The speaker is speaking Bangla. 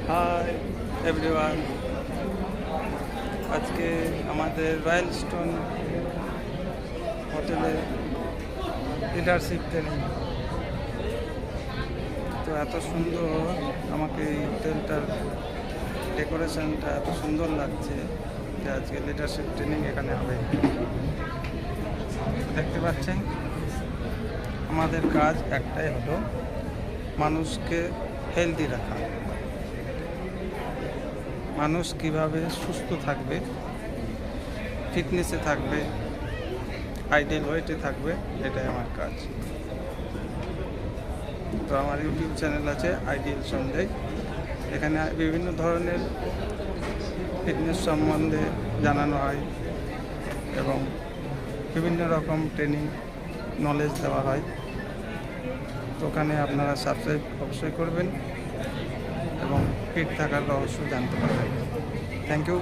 হাই এভরিওয়ান, আজকে আমাদের রয়্যাল স্টোন হোটেলে লিডারশিপ ট্রেনিং। তো এত সুন্দর, আমাকে এই হোটেলটার ডেকোরেশনটা এত সুন্দর লাগছে যে আজকে লিডারশিপ ট্রেনিং এখানে হবে। দেখতে পাচ্ছেন, আমাদের কাজ একটাই হলো মানুষকে হেলদি রাখা। মানুষ কিভাবে সুস্থ থাকবে, ফিটনেসে থাকবে, আইডিয়াল ওয়েটে থাকবে, এটাই আমার কাজ। তো আমার ইউটিউব চ্যানেল আছে আইডিয়াল সঞ্জয়। এখানে বিভিন্ন ধরনের ফিটনেস সম্বন্ধে জানানো হয় এবং বিভিন্ন রকম ট্রেনিং নলেজ দেওয়া হয়। তো ওখানে আপনারা সাবস্ক্রাইব অবশ্যই করবেন এবং ফিট থাকার রহস্য জানতে পারবেন। Thank you.